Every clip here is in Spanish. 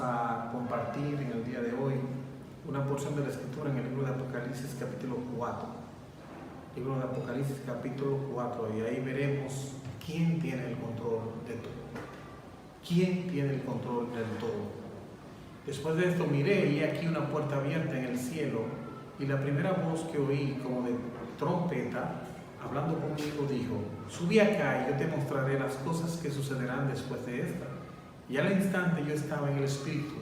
a compartir en el día de hoy una porción de la Escritura en el libro de Apocalipsis capítulo 4. Libro de Apocalipsis capítulo 4, y ahí veremos quién tiene el control de todo. ¿Quién tiene el control del todo? Después de esto miré y aquí una puerta abierta en el cielo, y la primera voz que oí como de trompeta hablando conmigo dijo: subí acá y yo te mostraré las cosas que sucederán después de esta. Y al instante yo estaba en el Espíritu,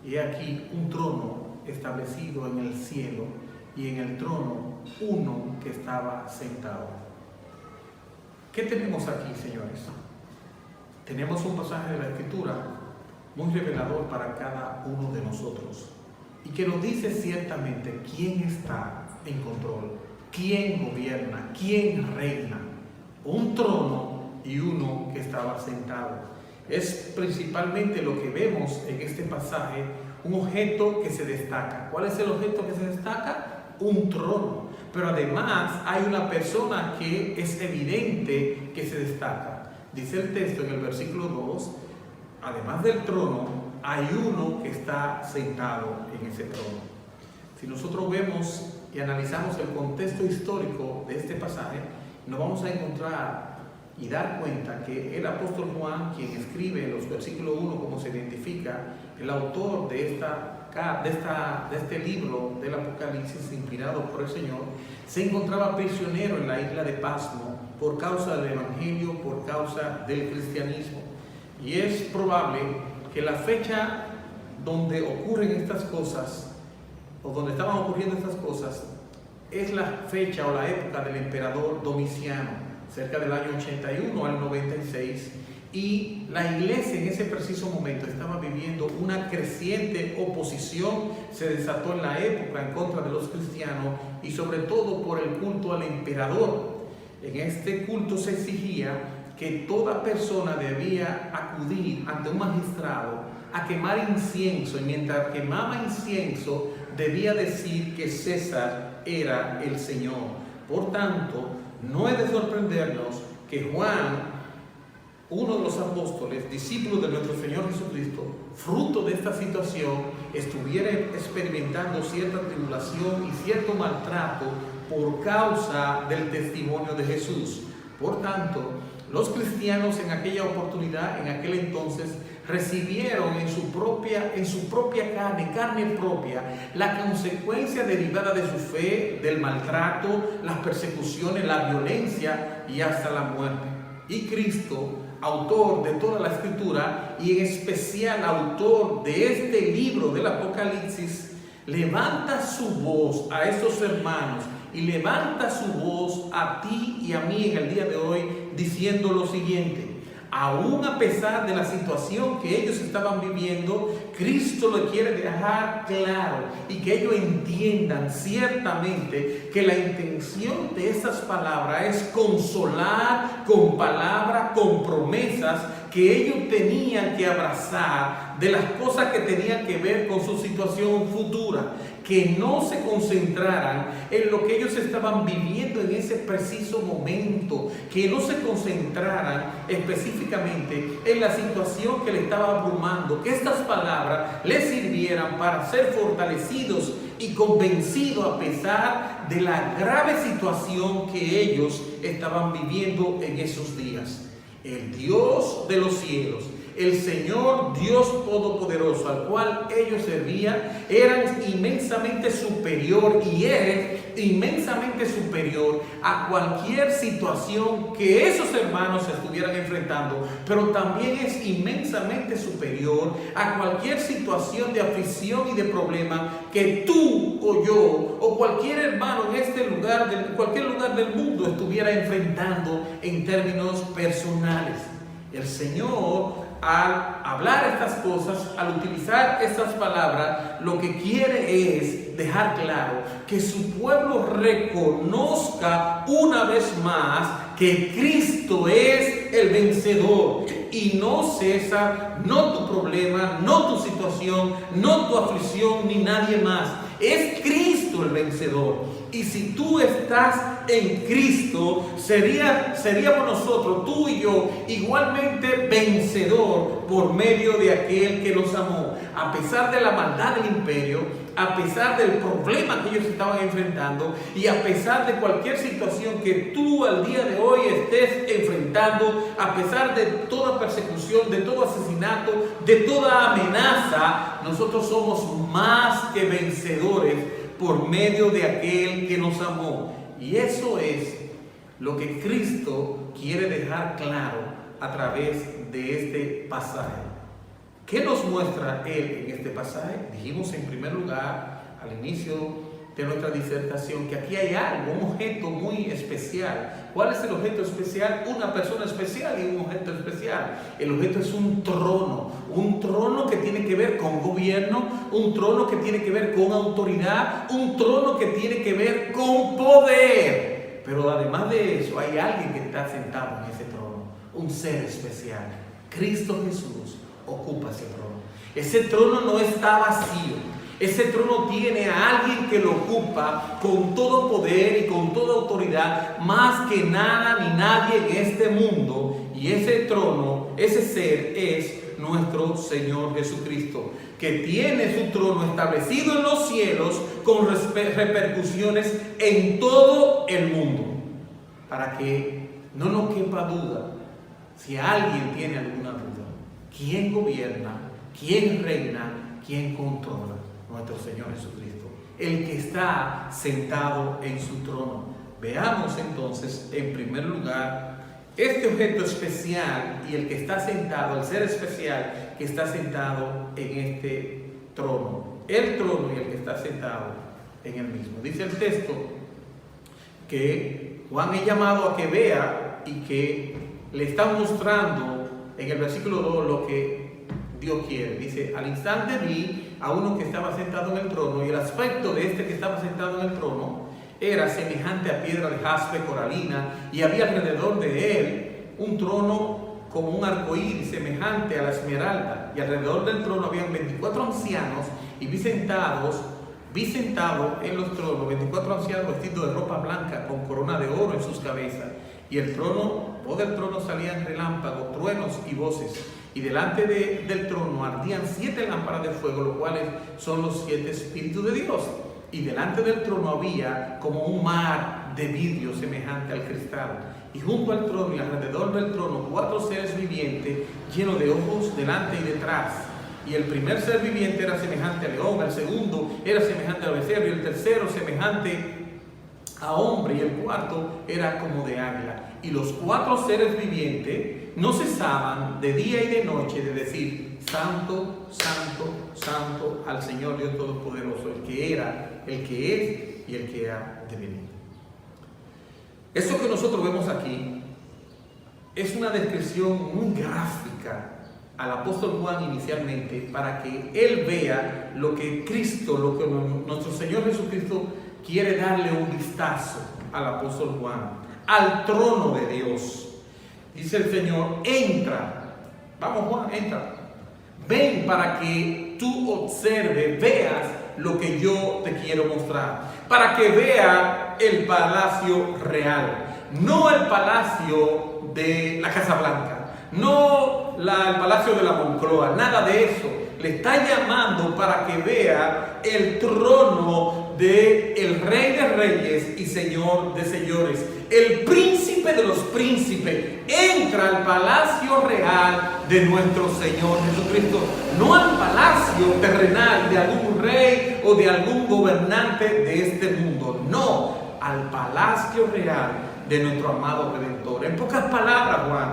y he aquí un trono establecido en el cielo, y en el trono uno que estaba sentado. ¿Qué tenemos aquí, señores? Tenemos un pasaje de la Escritura muy revelador para cada uno de nosotros, y que nos dice ciertamente quién está en control, quién gobierna, quién reina. Un trono y uno que estaba sentado. Es principalmente lo que vemos en este pasaje, un objeto que se destaca. ¿Cuál es el objeto que se destaca? Un trono. Pero además hay una persona que es evidente que se destaca. Dice el texto en el versículo 2, además del trono, hay uno que está sentado en ese trono. Si nosotros vemos y analizamos el contexto histórico de este pasaje, nos vamos a encontrar y dar cuenta que el apóstol Juan, quien escribe en los versículos 1 como se identifica, el autor de este libro del Apocalipsis inspirado por el Señor, se encontraba prisionero en la isla de Pasmo por causa del Evangelio, por causa del cristianismo. Y es probable que la fecha donde ocurren estas cosas, o donde estaban ocurriendo estas cosas, es la fecha o la época del emperador Domiciano, cerca del año 81 al 96, y la iglesia en ese preciso momento estaba viviendo una creciente oposición. Se desató en la época en contra de los cristianos y sobre todo por el culto al emperador. En este culto se exigía que toda persona debía acudir ante un magistrado a quemar incienso, y mientras quemaba incienso debía decir que César era el Señor. Por tanto, no es de sorprendernos que Juan, uno de los apóstoles, discípulo de nuestro Señor Jesucristo, fruto de esta situación, estuviera experimentando cierta tribulación y cierto maltrato por causa del testimonio de Jesús. Por tanto, los cristianos en aquella oportunidad, en aquel entonces, recibieron en su propia carne propia, la consecuencia derivada de su fe, del maltrato, las persecuciones, la violencia y hasta la muerte. Y Cristo, autor de toda la Escritura y en especial autor de este libro del Apocalipsis, levanta su voz a estos hermanos y levanta su voz a ti y a mí en el día de hoy diciendo lo siguiente: aún a pesar de la situación que ellos estaban viviendo, Cristo le quiere dejar claro y que ellos entiendan ciertamente que la intención de estas palabras es consolar con palabras, con promesas que ellos tenían que abrazar de las cosas que tenían que ver con su situación futura, que no se concentraran en lo que ellos estaban viviendo en ese preciso momento, que no se concentraran específicamente en la situación que le estaba abrumando, que estas palabras les sirvieran para ser fortalecidos y convencidos a pesar de la grave situación que ellos estaban viviendo en esos días. El Dios de los cielos, el Señor Dios Todopoderoso al cual ellos servían, era inmensamente superior y es inmensamente superior a cualquier situación que esos hermanos estuvieran enfrentando, pero también es inmensamente superior a cualquier situación de aflicción y de problema que tú o yo o cualquier hermano en este lugar, cualquier lugar del mundo estuviera enfrentando en términos personales. El Señor, al hablar estas cosas, al utilizar estas palabras, lo que quiere es dejar claro que su pueblo reconozca una vez más que Cristo es el vencedor y no César, no tu problema, no tu situación, no tu aflicción, ni nadie más. Es Cristo el vencedor. Y si tú estás en Cristo, seríamos nosotros, tú y yo, igualmente vencedor por medio de aquel que nos amó. A pesar de la maldad del imperio, a pesar del problema que ellos estaban enfrentando y a pesar de cualquier situación que tú al día de hoy estés enfrentando, a pesar de toda persecución, de todo asesinato, de toda amenaza, nosotros somos más que vencedores por medio de aquel que nos amó. Y eso es lo que Cristo quiere dejar claro a través de este pasaje. ¿Qué nos muestra Él en este pasaje? Dijimos en primer lugar, al inicio de nuestra disertación, que aquí hay algo, un objeto muy especial. ¿Cuál es el objeto especial? Una persona especial y un objeto especial. El objeto es un trono que tiene que ver con gobierno, un trono que tiene que ver con autoridad, un trono que tiene que ver con poder. Pero además de eso, hay alguien que está sentado en ese trono, un ser especial. Cristo Jesús ocupa ese trono. Ese trono no está vacío. Ese trono tiene a alguien que lo ocupa con todo poder y con toda autoridad, más que nada ni nadie en este mundo. Y ese trono, ese ser es nuestro Señor Jesucristo, que tiene su trono establecido en los cielos con repercusiones en todo el mundo. Para que no nos quepa duda, si alguien tiene alguna duda, ¿quién gobierna? ¿Quién reina? ¿Quién controla? Nuestro Señor Jesucristo, el que está sentado en su trono. Veamos entonces, en primer lugar, este objeto especial y el que está sentado, el ser especial que está sentado en este trono. El trono y el que está sentado en el mismo. Dice el texto que Juan es llamado a que vea y que le está mostrando en el versículo 2 lo que Dios quiere. Dice: al instante vi a uno que estaba sentado en el trono, y el aspecto de este que estaba sentado en el trono era semejante a piedra de jaspe coralina, y había alrededor de él un trono como un arcoíris semejante a la esmeralda, y alrededor del trono habían 24 ancianos, y vi sentado en los tronos 24 ancianos vestidos de ropa blanca con corona de oro en sus cabezas, y del trono salían relámpagos, truenos y voces. Y delante del trono ardían 7 lámparas de fuego, los cuales son los 7 espíritus de Dios. Y delante del trono había como un mar de vidrio semejante al cristal. Y junto al trono y alrededor del trono 4 seres vivientes llenos de ojos delante y detrás. Y el primer ser viviente era semejante al león, el segundo era semejante al becerro, y el tercero semejante a hombre, y el cuarto era como de águila. Y los 4 seres vivientes no cesaban de día y de noche de decir: Santo, Santo, Santo al Señor Dios Todopoderoso, el que era, el que es y el que ha de venir. Esto que nosotros vemos aquí es una descripción muy gráfica al apóstol Juan inicialmente, para que él vea lo que Cristo, lo que nuestro Señor Jesucristo quiere darle un vistazo al apóstol Juan, al trono de Dios. Dice el Señor: entra. Vamos, Juan, entra. Ven para que tú observes, veas lo que yo te quiero mostrar. Para que vea el palacio real. No el palacio de la Casa Blanca. No el palacio de la Moncloa. Nada de eso. Le está llamando para que vea el trono del Rey de Reyes y Señor de Señores, el Príncipe de los Príncipes. Entra al palacio real de nuestro Señor Jesucristo, no al palacio terrenal de algún rey o de algún gobernante de este mundo, no, al palacio real de nuestro amado Redentor. En pocas palabras, Juan,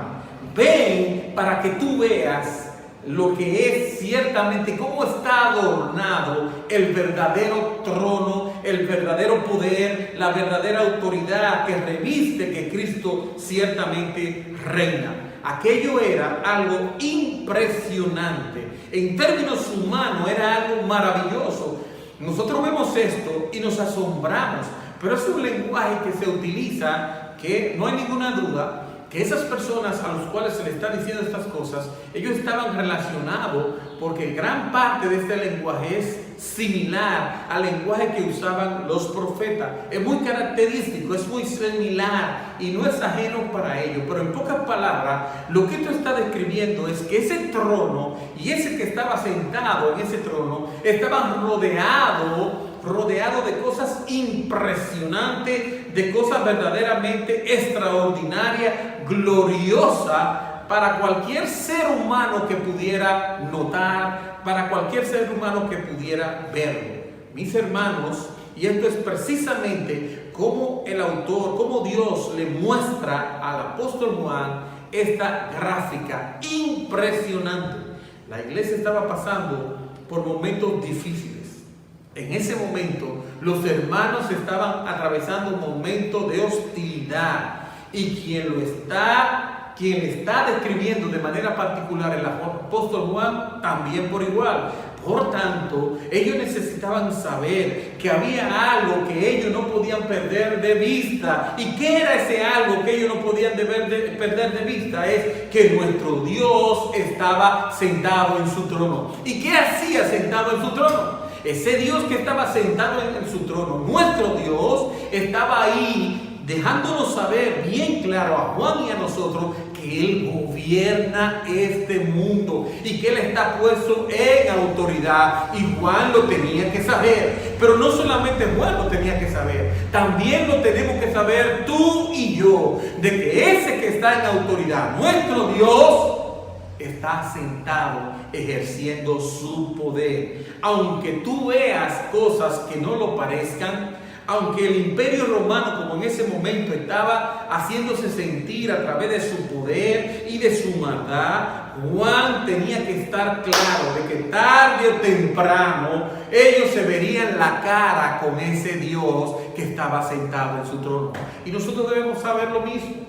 ven para que tú veas lo que es ciertamente, cómo está adornado el verdadero trono, el verdadero poder, la verdadera autoridad que reviste que Cristo ciertamente reina. Aquello era algo impresionante. En términos humanos era algo maravilloso. Nosotros vemos esto y nos asombramos, pero es un lenguaje que se utiliza, que no hay ninguna duda que esas personas a los cuales se les está diciendo estas cosas, ellos estaban relacionados porque gran parte de este lenguaje es similar al lenguaje que usaban los profetas. Es muy característico, es muy similar y no es ajeno para ellos. Pero en pocas palabras, lo que esto está describiendo es que ese trono y ese que estaba sentado en ese trono estaban rodeado de cosas impresionantes, de cosas verdaderamente extraordinarias, gloriosas, para cualquier ser humano que pudiera notar, para cualquier ser humano que pudiera verlo. Mis hermanos, y esto es precisamente como el autor, como Dios le muestra al apóstol Juan esta gráfica impresionante. La iglesia estaba pasando por momentos difíciles. En ese momento, los hermanos estaban atravesando un momento de hostilidad, y quien está describiendo de manera particular el apóstol Juan, también por igual. Por tanto, ellos necesitaban saber que había algo que ellos no podían perder de vista. ¿Y qué era ese algo que ellos no podían perder de vista? Es que nuestro Dios estaba sentado en su trono. ¿Y qué hacía sentado en su trono? Ese Dios que estaba sentado en su trono, nuestro Dios, estaba ahí dejándonos saber bien claro a Juan y a nosotros que Él gobierna este mundo y que Él está puesto en autoridad, y Juan lo tenía que saber. Pero no solamente Juan lo tenía que saber, también lo tenemos que saber tú y yo, de que ese que está en autoridad, nuestro Dios, está sentado ejerciendo su poder. Aunque tú veas cosas que no lo parezcan, aunque el imperio romano, como en ese momento estaba haciéndose sentir a través de su poder y de su maldad, Juan tenía que estar claro de que tarde o temprano ellos se verían la cara con ese Dios que estaba sentado en su trono. Y nosotros debemos saber lo mismo.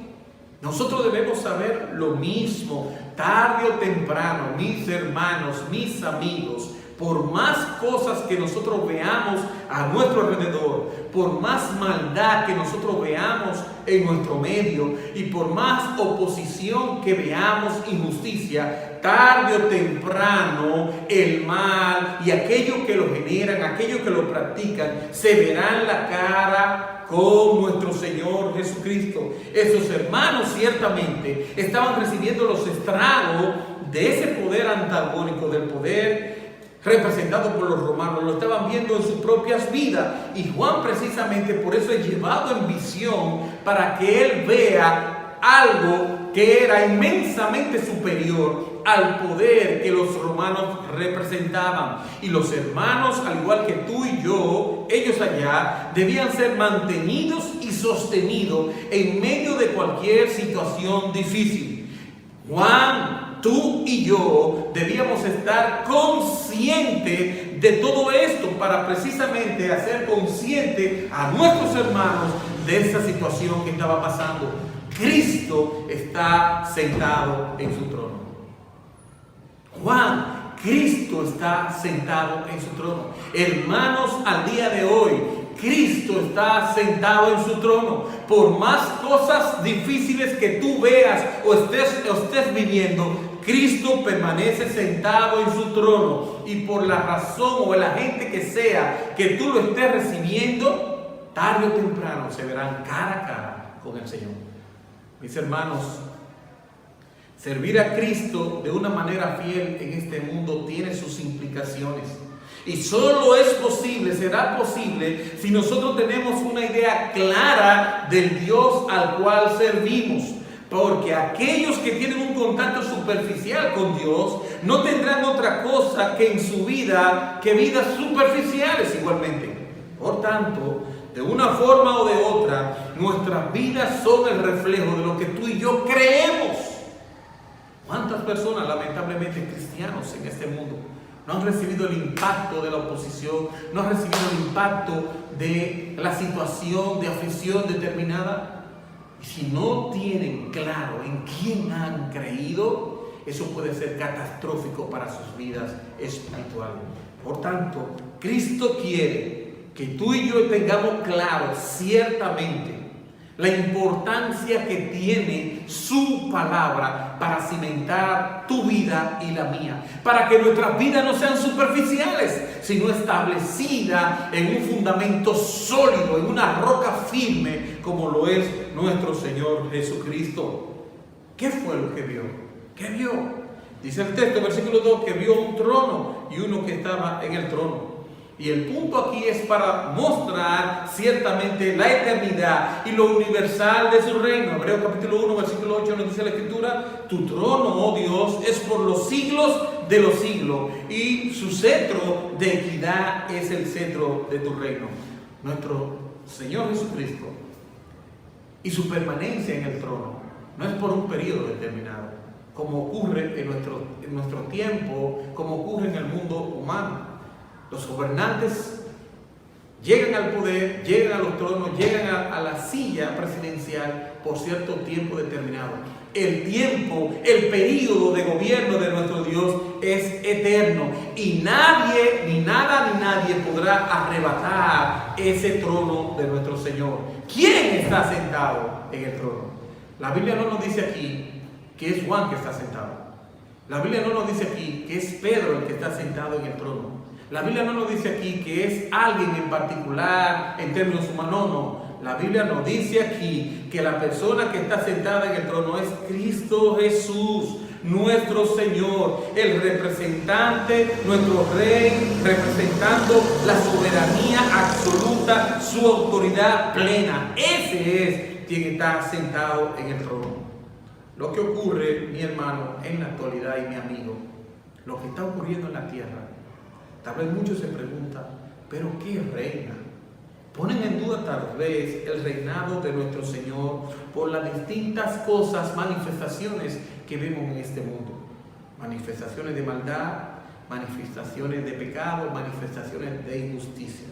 Nosotros debemos saber lo mismo. Tarde o temprano, mis hermanos, mis amigos, por más cosas que nosotros veamos a nuestro alrededor, por más maldad que nosotros veamos en nuestro medio y por más oposición que veamos, injusticia, tarde o temprano el mal y aquellos que lo generan, aquellos que lo practican, se verán la cara con nuestro Señor Jesucristo. Esos hermanos ciertamente estaban recibiendo los estragos de ese poder antagónico, del poder representado por los romanos. Lo estaban viendo en sus propias vidas, y Juan precisamente por eso es llevado en visión, para que él vea algo que era inmensamente superior al poder que los romanos representaban. Y los hermanos, al igual que tú y yo, ellos allá, debían ser mantenidos y sostenidos en medio de cualquier situación difícil. Juan, tú y yo debíamos estar conscientes de todo esto, para precisamente hacer consciente a nuestros hermanos de esa situación que estaba pasando. Cristo está sentado en su trono. Juan, Cristo está sentado en su trono. Hermanos, al día de hoy, Cristo está sentado en su trono. Por más cosas difíciles que tú veas o estés viviendo, Cristo permanece sentado en su trono. Y por la razón o el agente que sea que tú lo estés recibiendo, tarde o temprano se verán cara a cara con el Señor. Mis hermanos, servir a Cristo de una manera fiel en este mundo tiene sus implicaciones. Y solo es posible, será posible, si nosotros tenemos una idea clara del Dios al cual servimos. Porque aquellos que tienen un contacto superficial con Dios no tendrán otra cosa que en su vida, que vidas superficiales igualmente. Por tanto, de una forma o de otra, nuestras vidas son el reflejo de lo que tú y yo creemos. ¿Cuántas personas, lamentablemente cristianos en este mundo, no han recibido el impacto de la oposición, no han recibido el impacto de la situación de aflicción determinada? Y si no tienen claro en quién han creído, eso puede ser catastrófico para sus vidas espirituales. Por tanto, Cristo quiere que tú y yo tengamos claro ciertamente la importancia que tiene su palabra para cimentar tu vida y la mía, para que nuestras vidas no sean superficiales, sino establecidas en un fundamento sólido, en una roca firme, como lo es nuestro Señor Jesucristo. ¿Qué fue lo que vio? ¿Qué vio? Dice el texto, versículo 2, que vio un trono y uno que estaba en el trono. Y el punto aquí es para mostrar ciertamente la eternidad y lo universal de su reino. Hebreos capítulo 1, versículo 8 nos dice la Escritura: tu trono, oh Dios, es por los siglos de los siglos, y su cetro de equidad es el cetro de tu reino. Nuestro Señor Jesucristo y su permanencia en el trono no es por un periodo determinado, como ocurre en nuestro tiempo, como ocurre en el mundo humano. Los gobernantes llegan al poder, llegan a los tronos, llegan a la silla presidencial por cierto tiempo determinado. El tiempo, el período de gobierno de nuestro Dios es eterno, y nadie, ni nada, ni nadie podrá arrebatar ese trono de nuestro Señor. ¿Quién está sentado en el trono? La Biblia no nos dice aquí que es Juan que está sentado. La Biblia no nos dice aquí que es Pedro el que está sentado en el trono. La Biblia no nos dice aquí que es alguien en particular en términos humanos, no. La Biblia nos dice aquí que la persona que está sentada en el trono es Cristo Jesús, nuestro Señor, el representante, nuestro Rey, representando la soberanía absoluta, su autoridad plena. Ese es quien está sentado en el trono. Lo que ocurre, mi hermano, en la actualidad y mi amigo, lo que está ocurriendo en la tierra, tal vez muchos se preguntan, ¿pero qué reina? Ponen en duda tal vez el reinado de nuestro Señor por las distintas cosas, manifestaciones que vemos en este mundo. Manifestaciones de maldad, manifestaciones de pecado, manifestaciones de injusticia.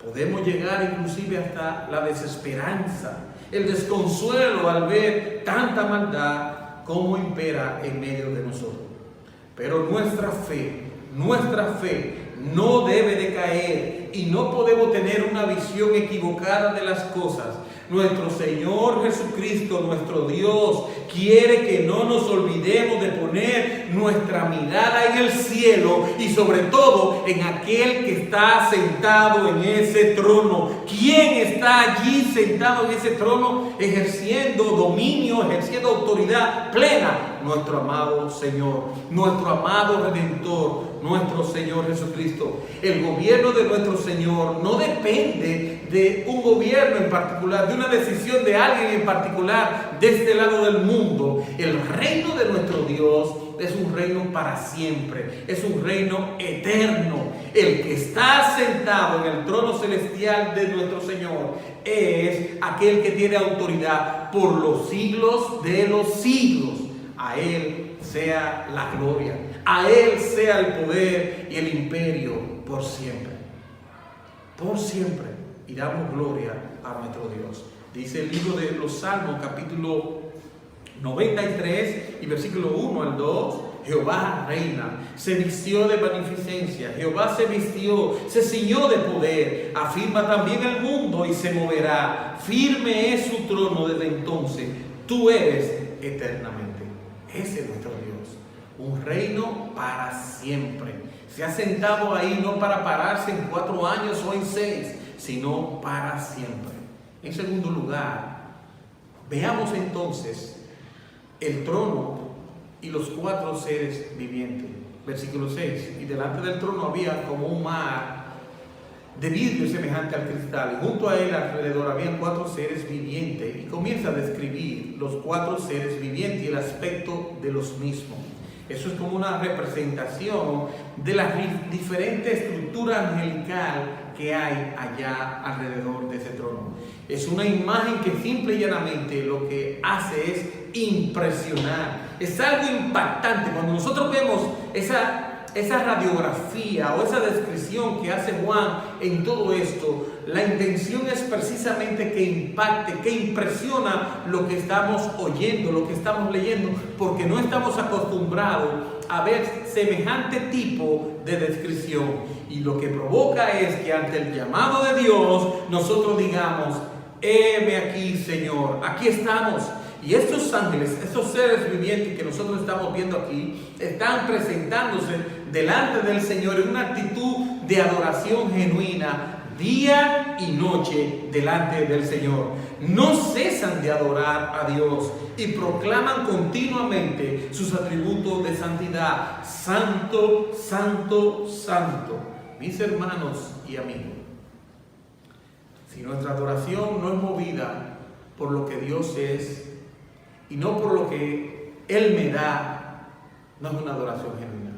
Podemos llegar inclusive hasta la desesperanza, el desconsuelo al ver tanta maldad como impera en medio de nosotros. Pero nuestra fe no debe de caer, y no podemos tener una visión equivocada de las cosas. Nuestro Señor Jesucristo, nuestro Dios, quiere que no nos olvidemos de poner nuestra mirada en el cielo, y sobre todo en aquel que está sentado en ese trono. ¿Quién está allí sentado en ese trono, ejerciendo dominio, ejerciendo autoridad plena? Nuestro amado Señor, nuestro amado Redentor, nuestro Señor Jesucristo. El gobierno de nuestro Señor no depende de un gobierno en particular, de una decisión de alguien en particular de este lado del mundo. El reino de nuestro Dios es un reino para siempre, es un reino eterno. El que está sentado en el trono celestial de nuestro Señor es aquel que tiene autoridad por los siglos de los siglos. A Él sea la gloria, a Él sea el poder y el imperio por siempre. Por siempre. Y damos gloria a nuestro Dios. Dice el libro de los Salmos, capítulo 93 y versículo 1 al 2. Jehová reina, se vistió de magnificencia, Jehová se vistió, se ciñó de poder, afirma también el mundo y se moverá. Firme es su trono desde entonces, tú eres eternamente. Ese es nuestro Dios, un reino para siempre. Se ha sentado ahí no para pararse en 4 años o en 6, sino para siempre. En segundo lugar, veamos entonces el trono y los 4 seres vivientes. Versículo 6, y delante del trono había como un mar de vidrio semejante al cristal, y junto a él alrededor habían 4 seres vivientes, y comienza a describir los 4 seres vivientes y el aspecto de los mismos. Eso es como una representación de la diferente estructura angelical que hay allá alrededor de ese trono. Es una imagen que simple y llanamente lo que hace es impresionar. Es algo impactante. Cuando nosotros vemos esa radiografía o esa descripción que hace Juan en todo esto, la intención es precisamente que impacte, que impresiona lo que estamos oyendo, lo que estamos leyendo, porque no estamos acostumbrados a ver semejante tipo de descripción. Y lo que provoca es que ante el llamado de Dios, nosotros digamos, heme aquí, Señor, aquí estamos. Y estos ángeles, estos seres vivientes que nosotros estamos viendo aquí, están presentándose delante del Señor en una actitud de adoración genuina, día y noche delante del Señor. No cesan de adorar a Dios y proclaman continuamente sus atributos de santidad. Santo, santo, santo. Mis hermanos y amigos, si nuestra adoración no es movida por lo que Dios es y no por lo que Él me da, no es una adoración genuina.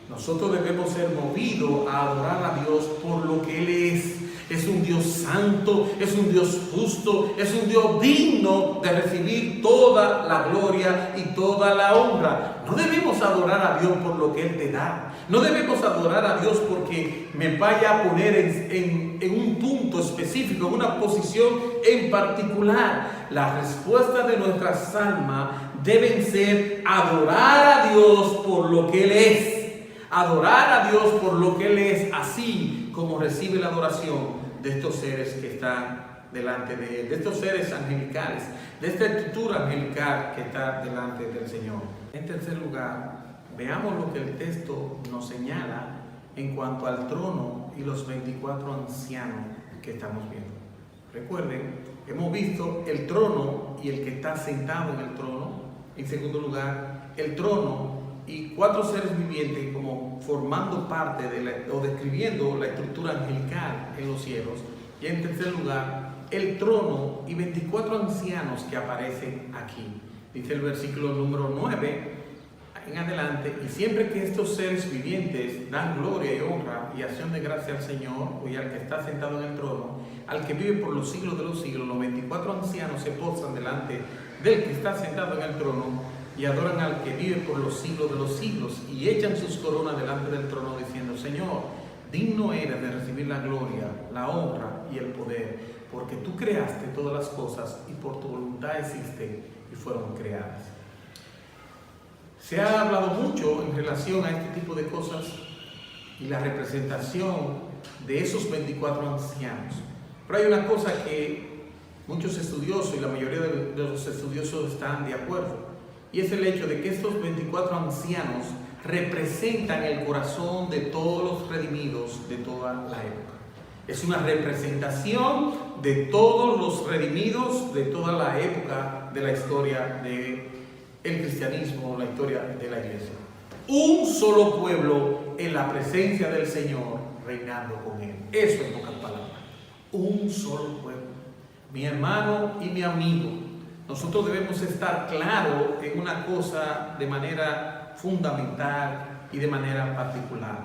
Nosotros debemos ser movidos a adorar a Dios por lo que Él es. Es un Dios santo, es un Dios justo, es un Dios digno de recibir toda la gloria y toda la honra. No debemos adorar a Dios por lo que Él te da. No debemos adorar a Dios porque me vaya a poner en un punto específico, en una posición en particular. La respuesta de nuestras almas deben ser adorar a Dios por lo que Él es. Adorar a Dios por lo que Él es, así como recibe la adoración de estos seres que están delante de Él, de estos seres angelicales, de esta estructura angelical que está delante del Señor. En tercer lugar, veamos lo que el texto nos señala en cuanto al trono y los 24 ancianos que estamos viendo. Recuerden, hemos visto el trono y el que está sentado en el trono. En segundo lugar, el trono y 4 seres vivientes como formando parte o describiendo la estructura angelical en los cielos. Y en tercer lugar, el trono y 24 ancianos que aparecen aquí. Dice el versículo número 9 en adelante: y siempre que estos seres vivientes dan gloria y honra y acción de gracia al Señor y al que está sentado en el trono, al que vive por los siglos de los siglos, los 24 ancianos se postran delante del que está sentado en el trono y adoran al que vive por los siglos de los siglos, y echan sus coronas delante del trono diciendo: Señor, digno eres de recibir la gloria, la honra y el poder, porque tú creaste todas las cosas y por tu voluntad existen y fueron creadas. Se ha hablado mucho en relación a este tipo de cosas y la representación de esos 24 ancianos. Pero hay una cosa que muchos estudiosos y la mayoría de los estudiosos están de acuerdo, y es el hecho de que estos 24 ancianos representan el corazón de todos los redimidos de toda la época. Es una representación de todos los redimidos de toda la época de la historia del cristianismo, la historia de la iglesia. Un solo pueblo en la presencia del Señor, reinando con Él. Eso en pocas palabras. Un solo pueblo. Mi hermano y mi amigo, nosotros debemos estar claros en una cosa de manera fundamental y de manera particular.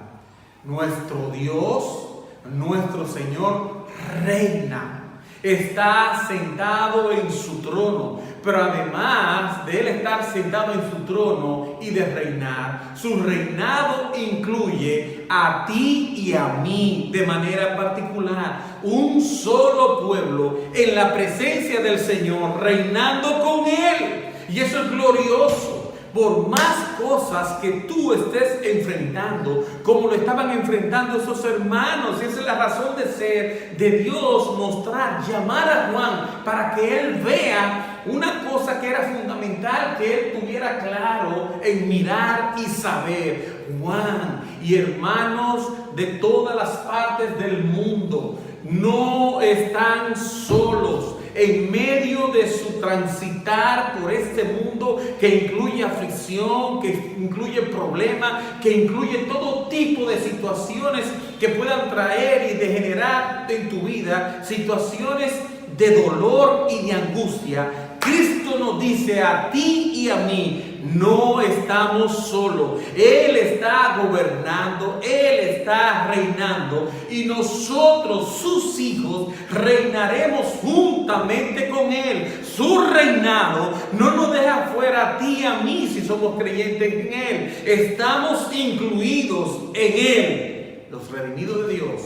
Nuestro Dios, nuestro Señor, reina, está sentado en su trono, pero además de Él estar sentado en su trono y de reinar, su reinado incluye a ti y a mí de manera particular. Un solo pueblo en la presencia del Señor, reinando con Él. Y eso es glorioso. Por más cosas que tú estés enfrentando, como lo estaban enfrentando esos hermanos, y esa es la razón de ser de Dios, mostrar, llamar a Juan para que él vea una cosa que era fundamental, que él tuviera claro en mirar y saber. Juan y hermanos de todas las partes del mundo no están solos en medio de su transitar por este mundo que incluye aflicción, que incluye problemas, que incluye todo tipo de situaciones que puedan traer y degenerar en tu vida, situaciones de dolor y de angustia. Cristo nos dice a ti y a mí: no estamos solos. Él está gobernando, Él está reinando, y nosotros, sus hijos, reinaremos juntamente con Él. Su reinado no nos deja fuera a ti y a mí si somos creyentes en Él. Estamos incluidos en Él. Los redimidos de Dios,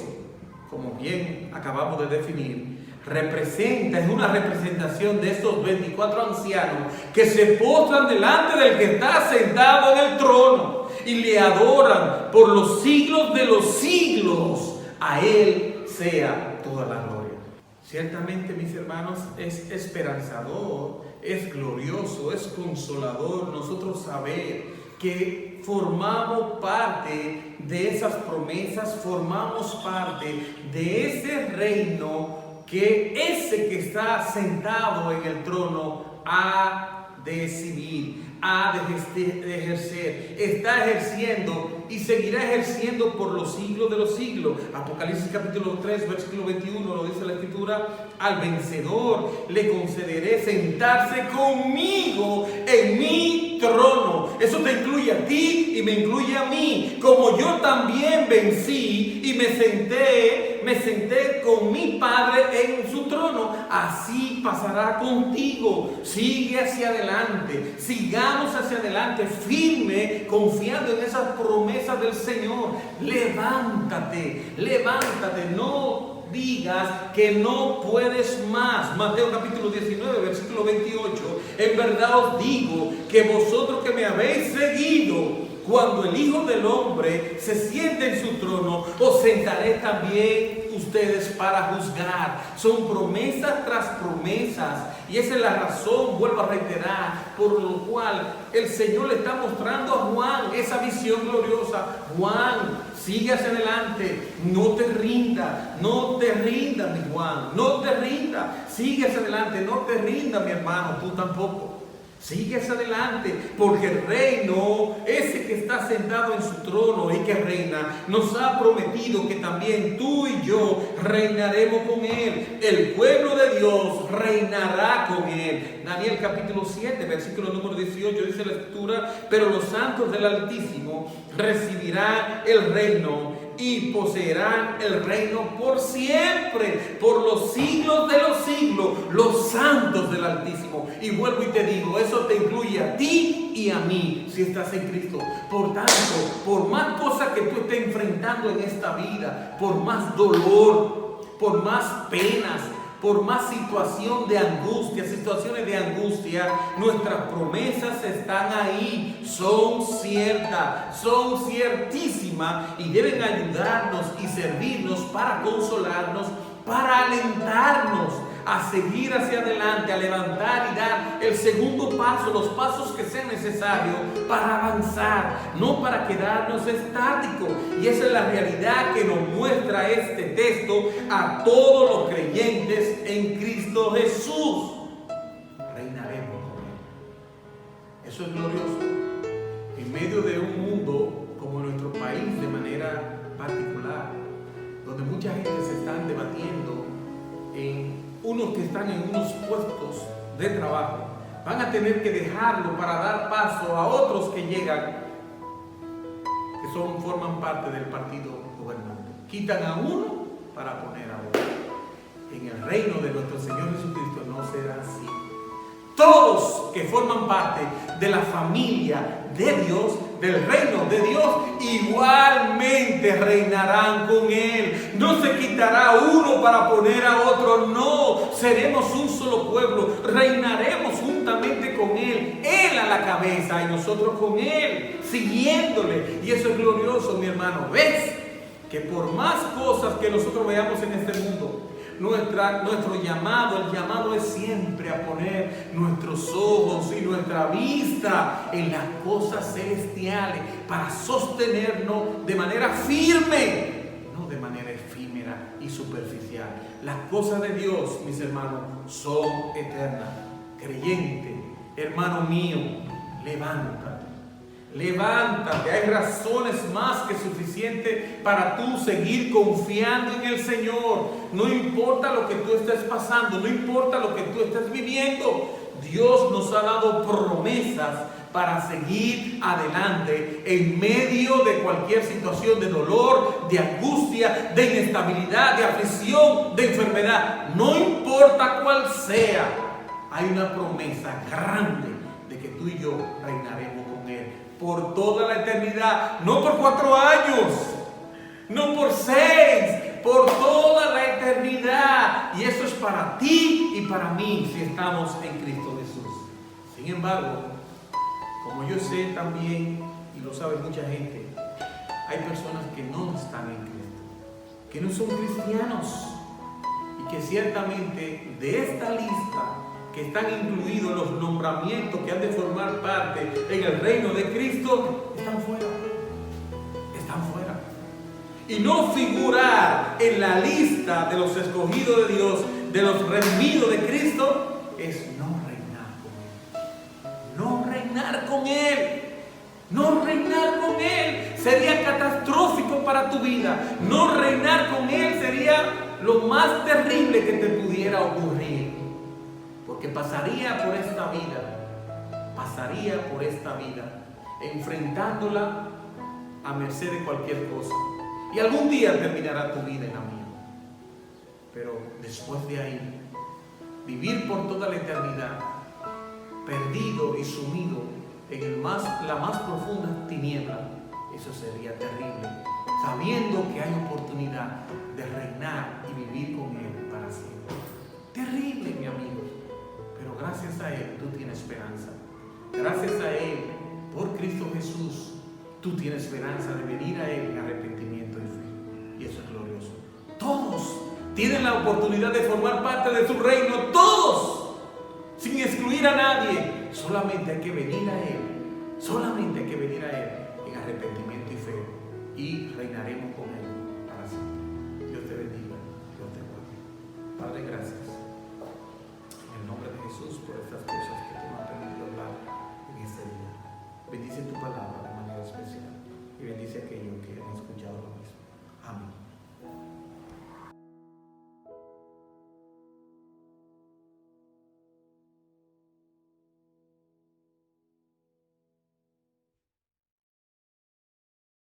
como bien acabamos de definir, es una representación de estos 24 ancianos que se postran delante del que está sentado en el trono y le adoran por los siglos de los siglos. A Él sea toda la gloria. Ciertamente, mis hermanos, es esperanzador, es glorioso, es consolador nosotros saber que formamos parte de esas promesas, formamos parte de ese reino que ese que está sentado en el trono ha de exhibir, ha de ejercer, está ejerciendo y seguirá ejerciendo por los siglos de los siglos. Apocalipsis capítulo 3, versículo 21, lo dice la Escritura: al vencedor le concederé sentarse conmigo en mi trono. Eso te incluye a ti y me incluye a mí. Como yo también vencí y me senté con mi Padre en su trono, así pasará contigo. Sigue hacia adelante, sigamos hacia adelante, firme, confiando en esas promesas del Señor. Levántate, no digas que no puedes más. Mateo capítulo 19, versículo 28. En verdad os digo que vosotros que me habéis seguido, cuando el Hijo del Hombre se siente en su trono, os sentaré también ustedes para juzgar. Son promesas tras promesas, y esa es la razón, vuelvo a reiterar, por lo cual el Señor le está mostrando a Juan esa visión gloriosa. Juan, sigue hacia adelante, no te rinda, mi Juan, no te rinda, sigue hacia adelante, no te rinda, mi hermano, tú tampoco. Sigue hacia adelante, porque el reino, ese que está sentado en su trono y que reina, nos ha prometido que también tú y yo reinaremos con él. El pueblo de Dios reinará con él. Daniel capítulo 7, versículo número 18, dice la Escritura: pero los santos del Altísimo recibirán el reino y poseerán el reino por siempre, por los siglos de los siglos, los santos del Altísimo. Y vuelvo y te digo, eso te incluye a ti y a mí, si estás en Cristo. Por tanto, por más cosas que tú estés enfrentando en esta vida, por más dolor, por más penas, por más situaciones de angustia, nuestras promesas están ahí, son ciertas, son ciertísimas, y deben ayudarnos y servirnos para consolarnos, para alentarnos a seguir hacia adelante, a levantar y dar el segundo paso, los pasos que sean necesarios para avanzar, no para quedarnos estáticos. Y esa es la realidad que nos muestra este texto a todos los creyentes en Cristo Jesús. Reinaremos con Él. Eso es glorioso. En medio de un mundo como nuestro país, de manera particular, donde mucha gente se están debatiendo en unos que están en unos puestos de trabajo, van a tener que dejarlo para dar paso a otros que llegan, que forman parte del partido gobernante. Quitan a uno para poner a otro. En el reino de nuestro Señor Jesucristo no será así. Todos que forman parte de la familia de Dios, del reino de Dios, igualmente reinarán con Él. No se quitará uno para poner a otro, no. Seremos un solo pueblo, reinaremos juntamente con Él. Él a la cabeza y nosotros con Él, siguiéndole. Y eso es glorioso, mi hermano. ¿Ves? Que por más cosas que nosotros veamos en este mundo, nuestro llamado, el llamado es siempre a poner nuestros ojos y nuestra vista en las cosas celestiales para sostenernos de manera firme, no de manera efímera y superficial. Las cosas de Dios, mis hermanos, son eternas. Creyente, hermano mío, levántate. Levántate, hay razones más que suficientes para tú seguir confiando en el Señor. No importa lo que tú estés pasando, no importa lo que tú estés viviendo. Dios nos ha dado promesas para seguir adelante en medio de cualquier situación de dolor, de angustia, de inestabilidad, de aflicción, de enfermedad. No importa cuál sea, hay una promesa grande de que tú y yo reinaremos con Él por toda la eternidad, no por 4 años, no por 6, por toda la eternidad. Y eso es para ti y para mí si estamos en Cristo Jesús. Sin embargo, como yo sé también, y lo sabe mucha gente, hay personas que no están en Cristo, que no son cristianos y que ciertamente de esta lista que están incluidos los nombramientos que han de formar parte en el reino de Cristo, están fuera. Están fuera. Y no figurar en la lista de los escogidos de Dios, de los redimidos de Cristo, es no reinar con Él. No reinar con Él. No reinar con Él sería catastrófico para tu vida. No reinar con Él sería lo más terrible que te pudiera ocurrir. Porque pasaría por esta vida, enfrentándola a merced de cualquier cosa. Y algún día terminará tu vida en la mía. Pero después de ahí, vivir por toda la eternidad, perdido y sumido en la más profunda tiniebla, eso sería terrible, sabiendo que hay oportunidad de reinar y vivir con Él para siempre. Terrible, mi amigo. Pero gracias a Él tú tienes esperanza. Gracias a Él, por Cristo Jesús, tú tienes esperanza de venir a Él en arrepentimiento y fe. Y eso es glorioso. Todos tienen la oportunidad de formar parte de su reino. Todos, sin excluir a nadie. Solamente hay que venir a Él. Solamente hay que venir a Él en arrepentimiento y fe. Y reinaremos con Él para siempre. Dios te bendiga. Dios te guarde. Padre, gracias. En el nombre de Jesús por estas cosas.